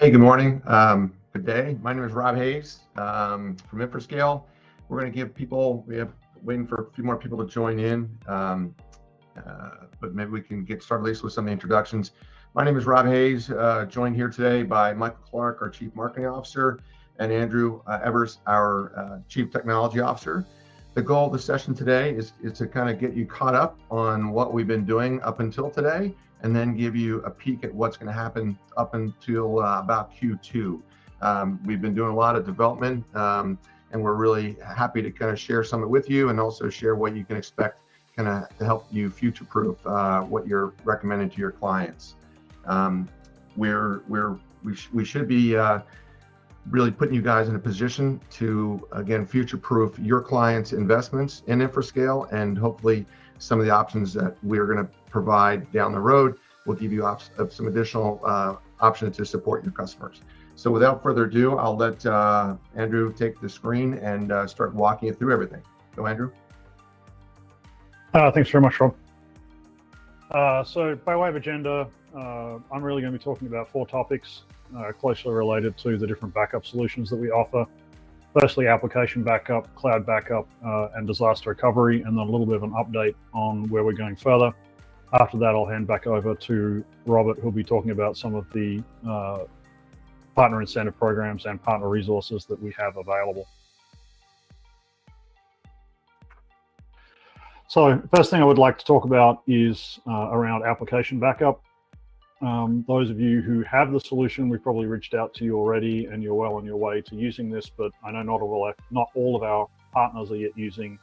Hey, good morning. Good day. My name is Rob Hayes from Infrascale. We're going to give people, we have waiting for a few more people to join in, but maybe we can get started at least with some of the introductions. My name is Rob Hayes, joined here today by Michael Clark, our Chief Marketing Officer, and Andrew Evers, our Chief Technology Officer. The goal of the session today is to kind of get you caught up on what we've been doing up until today, and then give you a peek at what's going to happen up until about Q2. We've been doing a lot of development, and we're really happy to kind of share some of it with you, and also share what you can expect kind of to help you future-proof what you're recommending to your clients. We should be really putting you guys in a position to, again, future-proof your clients' investments in Infrascale, and hopefully some of the options that we're going to provide down the road will give you some additional options to support your customers. So without further ado, I'll let Andrew take the screen and start walking you through everything. Go, Andrew. Thanks very much, Rob. So by way of agenda, I'm really going to be talking about 4 topics closely related to the different backup solutions that we offer. Firstly, application backup, cloud backup, and disaster recovery, and then a little bit of an update on where we're going further. After that, I'll hand back over to Robert, who'll be talking about some of the partner incentive programs and partner resources that we have available. So first thing I would like to talk about is around application backup. Those of you who have the solution, we've probably reached out to you already, and you're well on your way to using this, but I know not all of our partners are yet using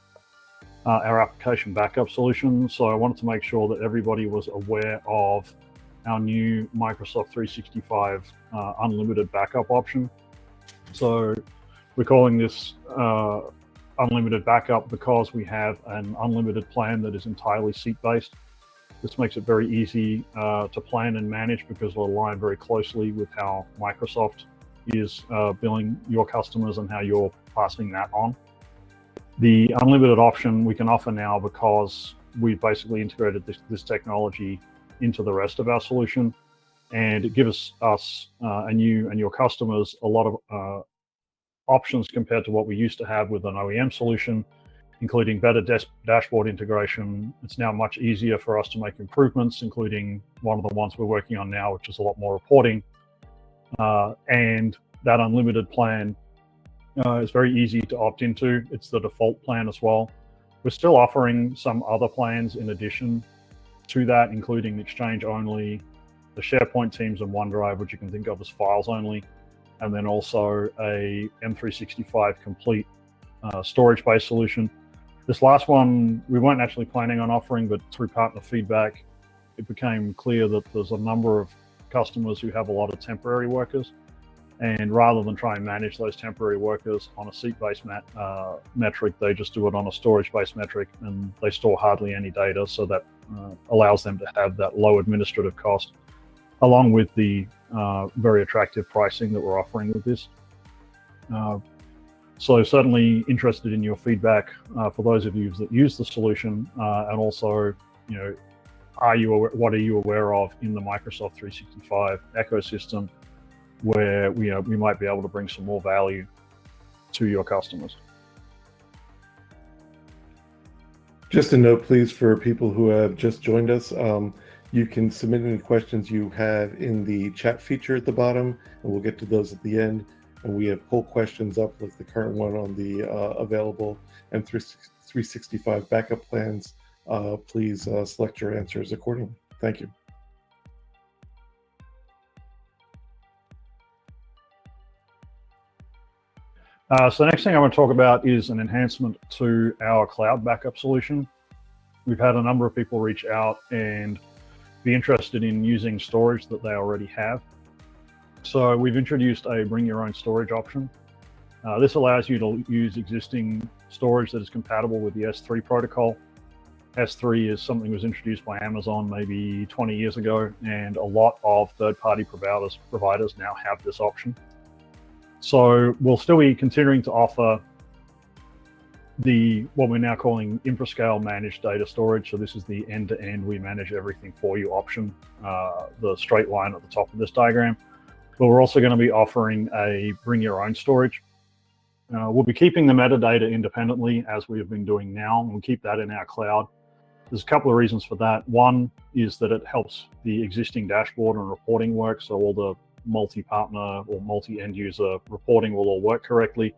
our application backup solution. So I wanted to make sure that everybody was aware of our new Microsoft 365 unlimited backup option. So we're calling this unlimited backup because we have an unlimited plan that is entirely seat-based. This makes it very easy to plan and manage because it'll align very closely with how Microsoft is billing your customers and how you're passing that on. The unlimited option we can offer now because we've basically integrated this technology into the rest of our solution, and it gives us and you and your customers a lot of options compared to what we used to have with an OEM solution, including better dashboard integration. It's now much easier for us to make improvements, including one of the ones we're working on now, which is a lot more reporting. And that unlimited plan is very easy to opt into. It's the default plan as well. We're still offering some other plans in addition to that, including Exchange only, the SharePoint, Teams, and OneDrive, which you can think of as files only, and then also a M365 complete storage-based solution. This last one we weren't actually planning on offering, but through partner feedback, it became clear that there's a number of customers who have a lot of temporary workers, and rather than try and manage those temporary workers on a seat-based metric, they just do it on a storage-based metric, and they store hardly any data, so that allows them to have that low administrative cost, along with the very attractive pricing that we're offering with this. So certainly interested in your feedback for those of you that use the solution, and also, what are you aware of in the Microsoft 365 ecosystem where we might be able to bring some more value to your customers. Just a note, please, for people who have just joined us, you can submit any questions you have in the chat feature at the bottom, and we'll get to those at the end. And we have poll questions up, like the current one on the available M365 backup plans. Please select your answers accordingly. Thank you. So the next thing I want to talk about is an enhancement to our cloud backup solution. We've had a number of people reach out and be interested in using storage that they already have. So we've introduced a bring your own storage option. This allows you to use existing storage that is compatible with the S3 protocol. S3 is something that was introduced by Amazon maybe 20 years ago, and a lot of third-party providers now have this option. So we'll still be continuing to offer what we're now calling Infrascale managed data storage. So this is the end-to-end, we manage everything for you option, the straight line at the top of this diagram. but we're also going to be offering a bring your own storage. We'll be keeping the metadata independently as we have been doing now, and we'll keep that in our cloud. There's a couple of reasons for that. One is that it helps the existing dashboard and reporting work, so all the multi-partner or multi-end user reporting will all work correctly.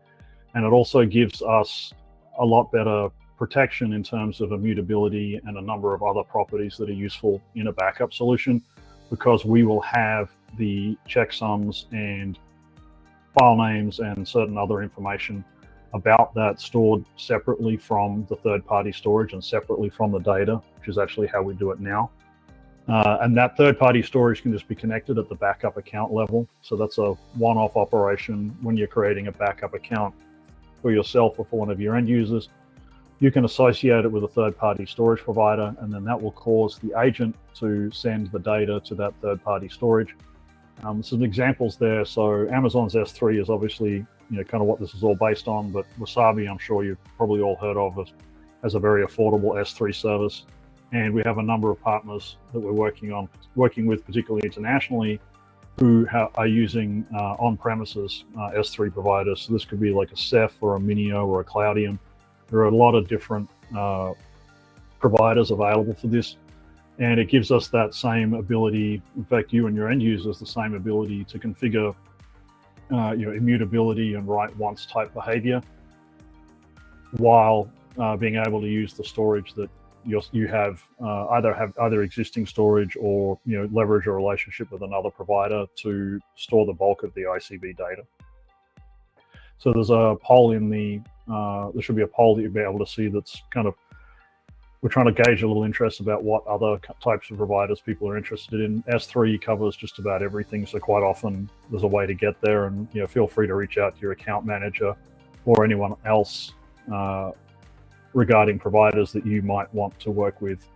And it also gives us a lot better protection in terms of immutability and a number of other properties that are useful in a backup solution, because we will have the checksums and file names and certain other information about that stored separately from the third-party storage and separately from the data, which is actually how we do it now. And that third-party storage can just be connected at the backup account level. So that's a one-off operation when you're creating a backup account for yourself or for one of your end users. You can associate it with a third-party storage provider, and then that will cause the agent to send the data to that third-party storage. Some examples there. So Amazon's S3 is obviously, kind of what this is all based on, but Wasabi, I'm sure you've probably all heard of as a very affordable S3 service. And we have a number of partners that we're working with, particularly internationally, who are using on-premises S3 providers. So this could be like a Ceph or a Minio or a Cloudium. There are a lot of different providers available for this. And it gives us that same ability, in fact, you and your end users, the same ability to configure immutability and write once type behavior, while being able to use the storage that you have either existing storage or leverage a relationship with another provider to store the bulk of the ICB data. So there's a poll there should be a poll that you'll be able to see that's kind of, we're trying to gauge a little interest about what other types of providers people are interested in. S3 covers just about everything, so quite often there's a way to get there, and feel free to reach out to your account manager or anyone else regarding providers that you might want to work with,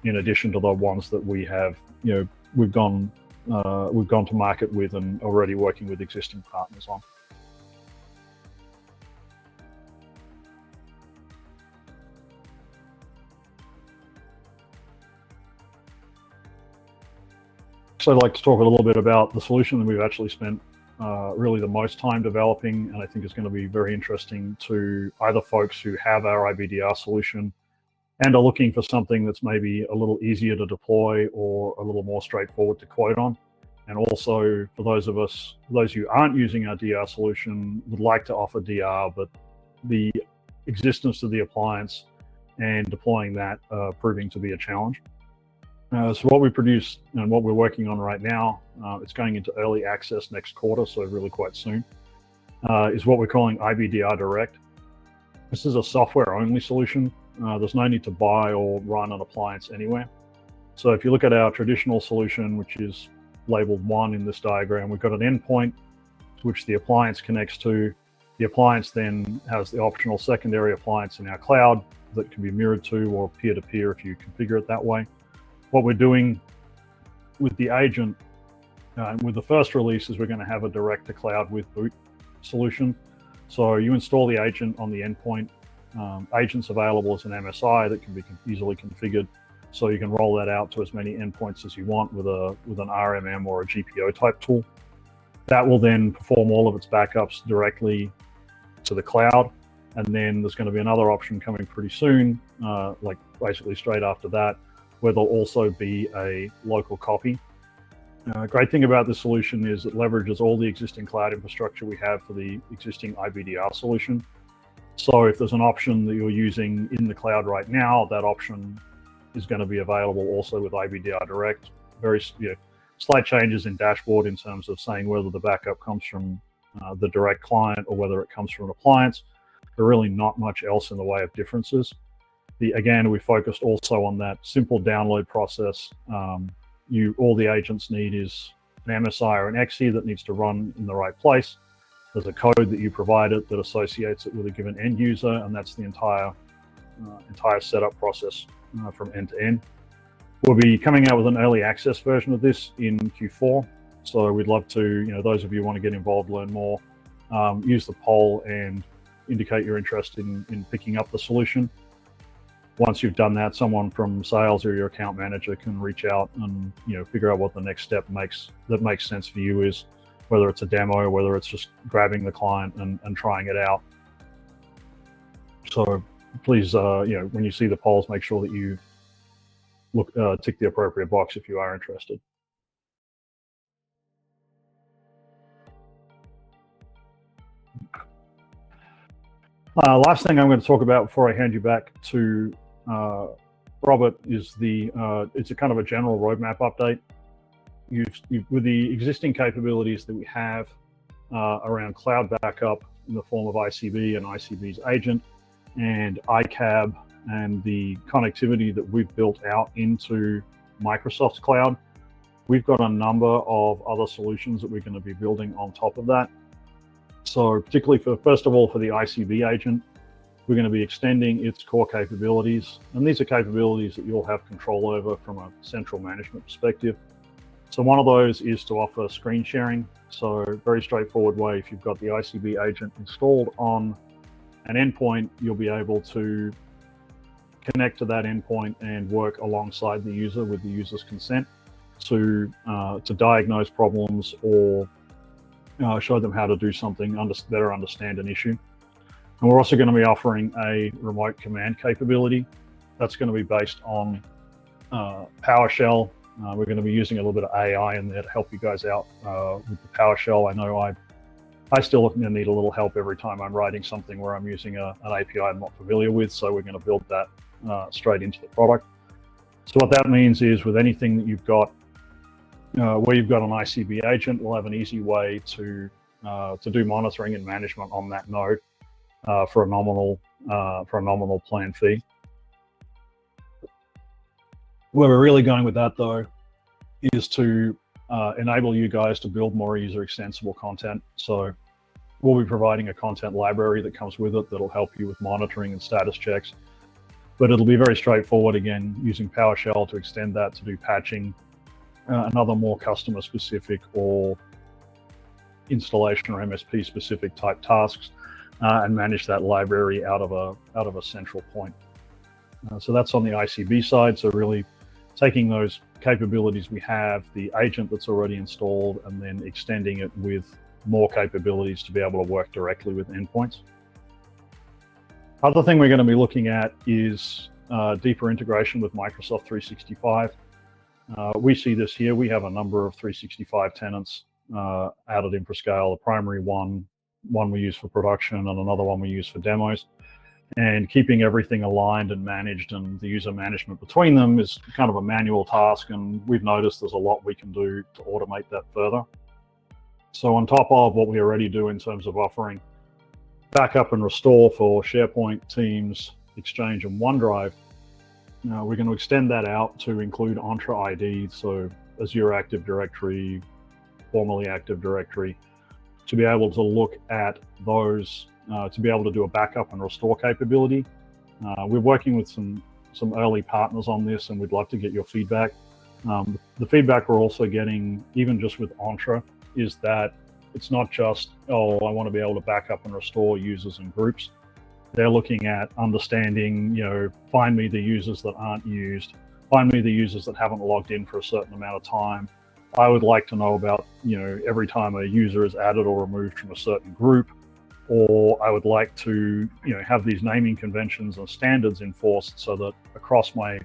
in addition to the ones that we have. We've gone to market with and already working with existing partners on. So I'd like to talk a little bit about the solution that we've actually spent really the most time developing, and I think it's going to be very interesting to either folks who have our IBDR solution and are looking for something that's maybe a little easier to deploy or a little more straightforward to quote on. And also for those who aren't using our DR solution, would like to offer DR, but the existence of the appliance and deploying that proving to be a challenge. So what we produce and what we're working on right now, it's going into early access next quarter, so really quite soon, is what we're calling IBDR Direct. This is a software-only solution. There's no need to buy or run an appliance anywhere. So if you look at our traditional solution, which is labeled 1 in this diagram, we've got an endpoint to which the appliance connects to. The appliance then has the optional secondary appliance in our cloud that can be mirrored to or peer-to-peer if you configure it that way. What we're doing with the agent, with the first release, is we're going to have a direct-to-cloud with boot solution. So you install the agent on the endpoint. Agent's available as an MSI that can be easily configured, so you can roll that out to as many endpoints as you want with an RMM or a GPO type tool. That will then perform all of its backups directly to the cloud, and then there's going to be another option coming pretty soon, like basically straight after that, where there'll also be a local copy. Great thing about this solution is it leverages all the existing cloud infrastructure we have for the existing IBDR solution. So if there's an option that you're using in the cloud right now, that option is going to be available also with IBDR Direct. Very slight changes in dashboard in terms of saying whether the backup comes from the direct client or whether it comes from an appliance. There are really not much else in the way of differences. Again, we focused also on that simple download process. All the agents need is an MSI or an XE that needs to run in the right place. There's a code that you provided that associates it with a given end user, and that's the entire setup process from end to end. We'll be coming out with an early access version of this in Q4. So we'd love to, those of you who want to get involved, learn more, use the poll and indicate your interest in picking up the solution. Once you've done that, someone from sales or your account manager can reach out and figure out what the next step that makes sense for you is. whether it's a demo, whether it's just grabbing the client and trying it out. So please, when you see the polls, make sure that you tick the appropriate box if you are interested. Last thing I'm going to talk about before I hand you back to Robert is it's a kind of a general roadmap update. With the existing capabilities that we have around cloud backup in the form of ICB and ICB's agent and ICAB and the connectivity that we've built out into Microsoft's cloud, we've got a number of other solutions that we're going to be building on top of that. So particularly first of all, for the ICB agent, we're going to be extending its core capabilities. And these are capabilities that you'll have control over from a central management perspective. So one of those is to offer screen sharing. So very straightforward way, if you've got the ICB agent installed on an endpoint, you'll be able to connect to that endpoint and work alongside the user with the user's consent to diagnose problems or show them how to do something, better understand an issue. And we're also going to be offering a remote command capability that's going to be based on PowerShell. We're going to be using a little bit of AI in there to help you guys out with the PowerShell. I know I still need a little help every time I'm writing something where I'm using an API I'm not familiar with, so we're going to build that straight into the product. So what that means is with anything that you've got where you've got an ICB agent, we'll have an easy way to do monitoring and management on that node for a nominal plan fee. Where we're really going with that though is to enable you guys to build more user extensible content. So we'll be providing a content library that comes with it that'll help you with monitoring and status checks. But it'll be very straightforward, again, using PowerShell to extend that to do patching, and other more customer specific or installation or MSP specific type tasks, and manage that library out of a central point. So that's on the ICB side. So really taking those capabilities we have, the agent that's already installed, and then extending it with more capabilities to be able to work directly with endpoints. Other thing we're going to be looking at is deeper integration with Microsoft 365. We see this here. We have a number of 365 tenants out at Infrascale. The primary one we use for production and another one we use for demos. And keeping everything aligned and managed and the user management between them is kind of a manual task. And we've noticed there's a lot we can do to automate that further. So on top of what we already do in terms of offering backup and restore for SharePoint, Teams, Exchange, and OneDrive, we're going to extend that out to include Entra ID, so Azure Active Directory, formerly Active Directory, to be able to look at those, to be able to do a backup and restore capability. We're working with some early partners on this, and we'd love to get your feedback. The feedback we're also getting, even just with Entra, is that it's not just, oh, I want to be able to back up and restore users and groups. They're looking at understanding, find me the users that aren't used, find me the users that haven't logged in for a certain amount of time. I would like to know about, every time a user is added or removed from a certain group, or I would like to, have these naming conventions and standards enforced so that across my,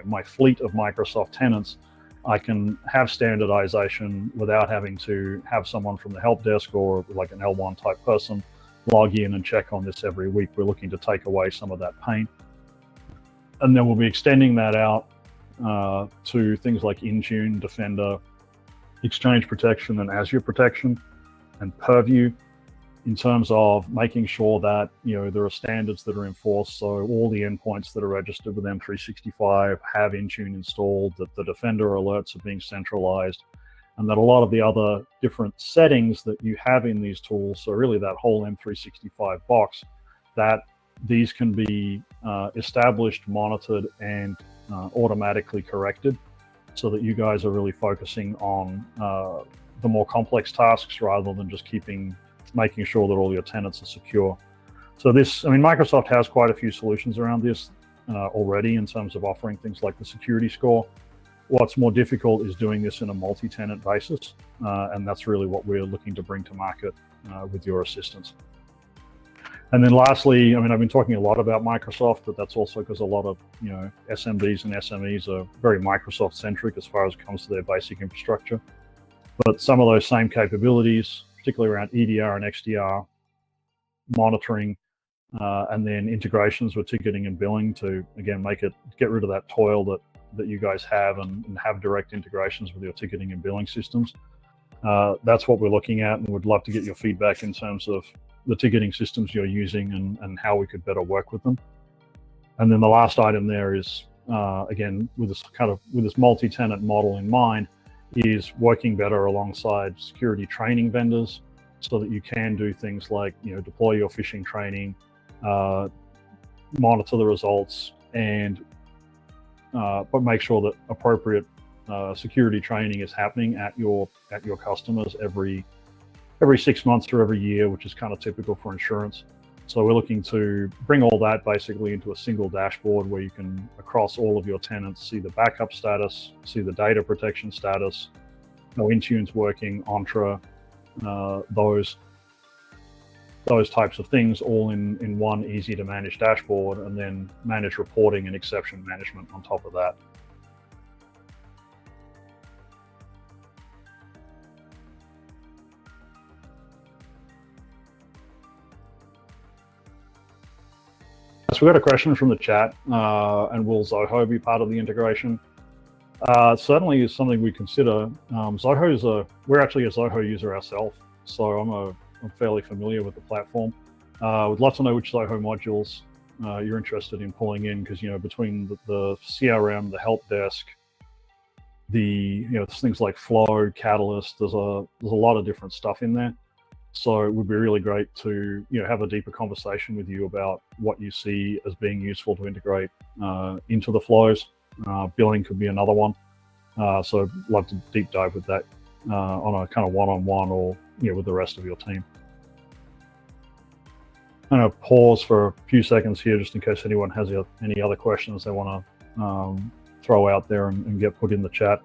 my fleet of Microsoft tenants, I can have standardization without having to have someone from the help desk or like an L1 type person log in and check on this every week. We're looking to take away some of that pain. And then we'll be extending that out to things like Intune, Defender, Exchange Protection, and Azure Protection, and Purview, in terms of making sure that there are standards that are enforced. So all the endpoints that are registered with M365 have Intune installed, that the Defender alerts are being centralized, and that a lot of the other different settings that you have in these tools, so really that whole M365 box, that these can be established, monitored, and automatically corrected, so that you guys are really focusing on the more complex tasks rather than just making sure that all your tenants are secure. So Microsoft has quite a few solutions around this already in terms of offering things like the security score. What's more difficult is doing this in a multi-tenant basis, and that's really what we're looking to bring to market with your assistance. And then lastly, I mean, I've been talking a lot about Microsoft, but that's also because a lot of, you know, SMBs and SMEs are very Microsoft centric as far as it comes to their basic infrastructure. But some of those same capabilities, particularly around EDR and XDR, monitoring, and then integrations with ticketing and billing to, again, get rid of that toil that you guys have and have direct integrations with your ticketing and billing systems. That's what we're looking at, and would love to get your feedback in terms of the ticketing systems you're using and how we could better work with them. And then the last item there is, again, with this multi-tenant model in mind, is working better alongside security training vendors so that you can do things like, you know, deploy your phishing training, monitor the results, and but make sure that appropriate security training is happening at your customers every 6 months or every year, which is kind of typical for insurance. So we're looking to bring all that basically into a single dashboard where you can, across all of your tenants, see the backup status, see the data protection status, how Intune's working, Entra, those types of things, all in one easy to manage dashboard, and then manage reporting and exception management on top of that. So we got a question from the chat, and will Zoho be part of the integration? Certainly is something we consider. We're actually a Zoho user ourselves, so I'm fairly familiar with the platform. Would love to know which Zoho modules you're interested in pulling in, because, you know, between the CRM, the help desk, things like Flow, Catalyst, there's a lot of different stuff in there. So it would be really great to, you know, have a deeper conversation with you about what you see as being useful to integrate into the flows. Billing could be another one. So I'd love to deep dive with that on a kind of one-on-one, or, you know, with the rest of your team. I'm going to pause for a few seconds here just in case anyone has any other questions they want to throw out there and get put in the chat.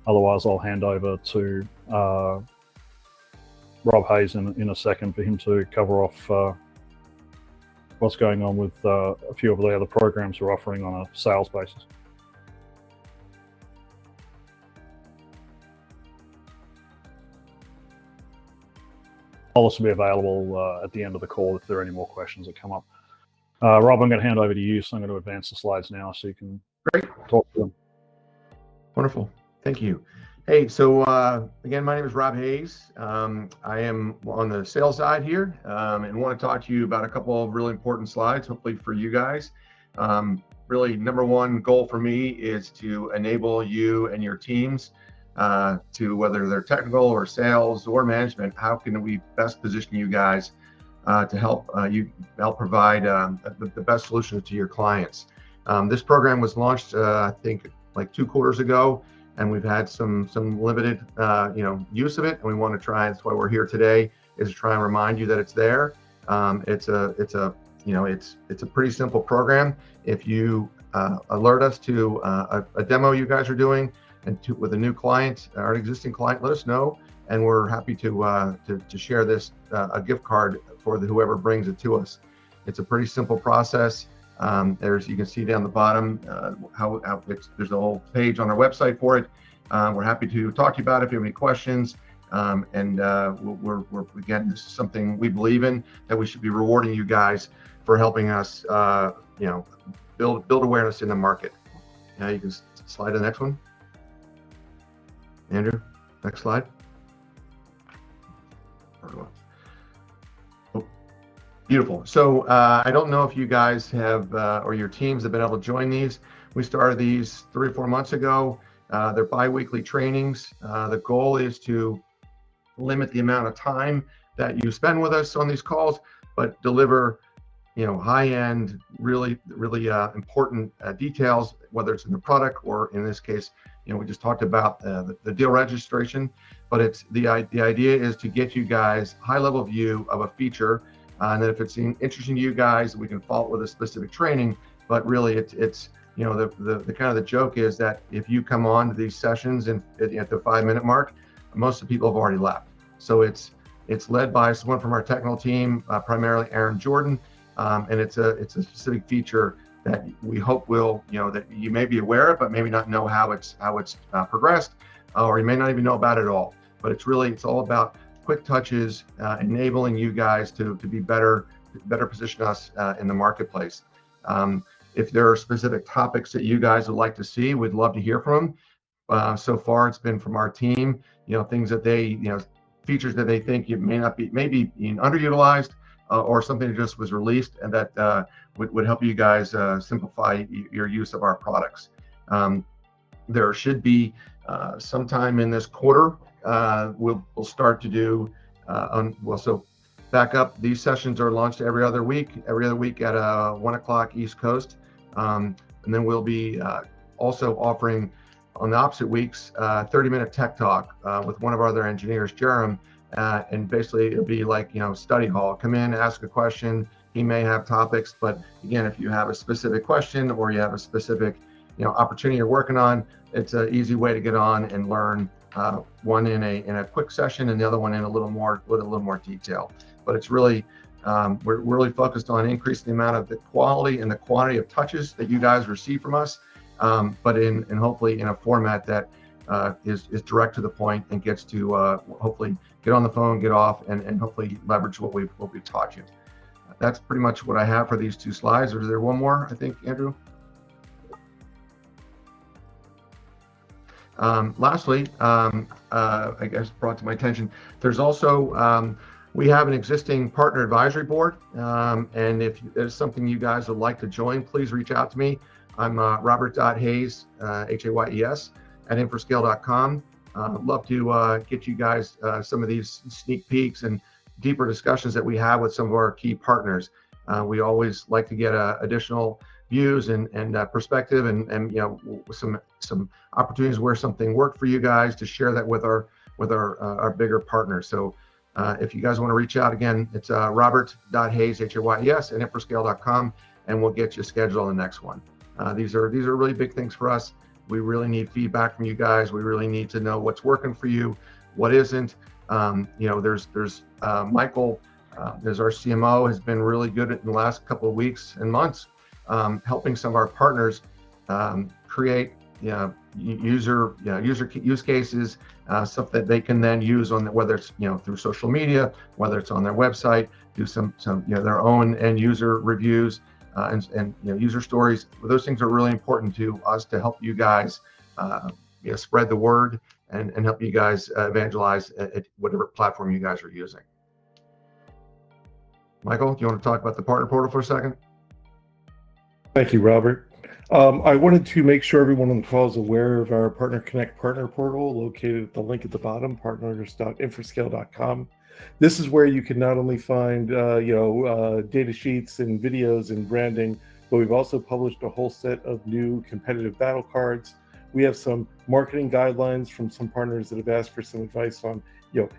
Otherwise, I'll hand over to Rob Hayes in a second for him to cover off what's going on with a few of the other programs we're offering on a sales basis. I'll also be available at the end of the call if there are any more questions that come up. Rob, I'm going to hand over to you, so I'm going to advance the slides now so you can talk to them. Wonderful. Thank you. Hey, so again, my name is Rob Hayes. I am on the sales side here, and want to talk to you about a couple of really important slides, hopefully for you guys. Really, number one goal for me is to enable you and your teams to, whether they're technical or sales or management, how can we best position you guys to help provide the best solutions to your clients. This program was launched, I think, like 2 quarters ago, and we've had some limited use of it, and we want to try. That's why we're here today, is to try and remind you that it's there. It's a pretty simple program. If you alert us to a demo you guys are doing, and with a new client or an existing client, let us know, and we're happy to share this a gift card for whoever brings it to us. It's a pretty simple process. You can see down the bottom there's a whole page on our website for it. We're happy to talk to you about it if you have any questions. Again, this is something we believe in, that we should be rewarding you guys for helping us, build awareness in the market. Now you can slide to the next one. Andrew, next slide. Oh, beautiful. So I don't know if you guys have, or your teams have been able to join these. We started these 3 or 4 months ago. They're bi-weekly trainings. The goal is to limit the amount of time that you spend with us on these calls, but deliver, high-end, really important details, whether it's in the product or, in this case, we just talked about the deal registration, but it's the idea is to get you guys high-level view of a feature, and then if it's interesting to you guys, we can follow it with a specific training. But really, it's the kind of the joke is that if you come on to these sessions and at the 5-minute mark, most of the people have already left. So it's led by someone from our technical team, primarily Aaron Jordan, and it's a specific feature that we hope will, that you may be aware of, but maybe not know how it's progressed, or you may not even know about it at all. But it's all about quick touches, enabling you guys to be better position us in the marketplace. If there are specific topics that you guys would like to see, we'd love to hear from them. So far, it's been from our team, things that they, features that they think maybe being underutilized, or something that just was released and that would help you guys simplify your use of our products. There should be sometime in this quarter, we'll start to do, so back up, these sessions are launched every other week at 1 o'clock East Coast. And then we'll be also offering on the opposite weeks, 30-minute tech talk with one of our other engineers, Jerem. And basically it'll be like, study hall. Come in, ask a question. He may have topics, but again, if you have a specific question or you have a specific, opportunity you're working on, it's an easy way to get on and learn. One in a quick session and the other one in with a little more detail. But it's really, we're really focused on increasing the amount of the quality and the quantity of touches that you guys receive from us, but in hopefully in a format that is direct to the point and gets to hopefully get on the phone, get off, and hopefully leverage what we've taught you. That's pretty much what I have for these 2 slides. Or is there one more, I think, Andrew? Lastly, I guess brought to my attention, there's also, we have an existing partner advisory board, and if there's something you guys would like to join, please reach out to me. I'm robert.hayes, Hayes, at infrascale.com. I'd love to get you guys some of these sneak peeks and deeper discussions that we have with some of our key partners. We always like to get additional views and perspective and some opportunities where something worked for you guys to share that with our bigger partners. So if you guys want to reach out, again, it's robert.hayes, Hayes at infrascale.com, and we'll get you scheduled on the next one. These are really big things for us. We really need feedback from you guys. We really need to know what's working for you, what isn't. There's Michael, there's our CMO, has been really good in the last couple of weeks and months, helping some of our partners create use cases, stuff that they can then use on whether it's through social media, whether it's on their website, do some their own end user reviews and user stories. Those things are really important to us to help you guys spread the word and help you guys evangelize at whatever platform you guys are using. Michael, do you want to talk about the partner portal for a second? Thank you, Robert. I wanted to make sure everyone on the call is aware of our Partner Connect partner portal located at the link at the bottom, partners.infrascale.com. This is where you can not only find data sheets and videos and branding, but we've also published a whole set of new competitive battle cards. We have some marketing guidelines from some partners that have asked for some advice on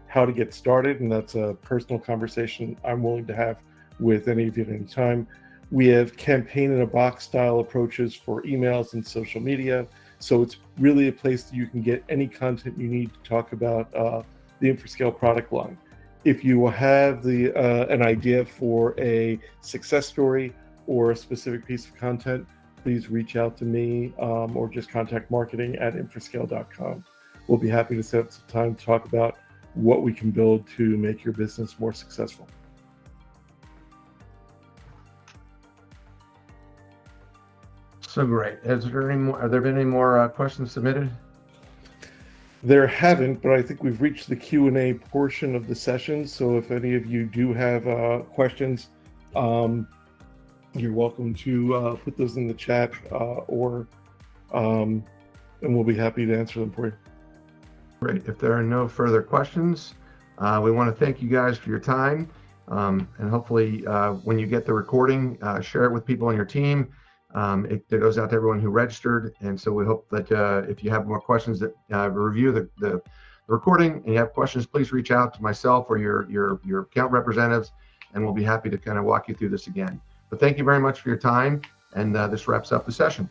how to get started, and that's a personal conversation I'm willing to have with any of you at any time. We have campaign in a box style approaches for emails and social media. So it's really a place that you can get any content you need to talk about the Infrascale product line. If you have an idea for a success story or a specific piece of content, please reach out to me or just contact marketing at infrascale.com. We'll be happy to set some time to talk about what we can build to make your business more successful. So great. Have there been any more questions submitted? There haven't, but I think we've reached the Q&A portion of the session. So if any of you do have questions, you're welcome to put those in the chat and we'll be happy to answer them for you. Great. If there are no further questions, we want to thank you guys for your time. And hopefully when you get the recording, share it with people on your team. It goes out to everyone who registered, and so we hope that if you have more questions that review the recording and you have questions, please reach out to myself or your account representatives, and we'll be happy to kind of walk you through this again. But thank you very much for your time, and this wraps up the session.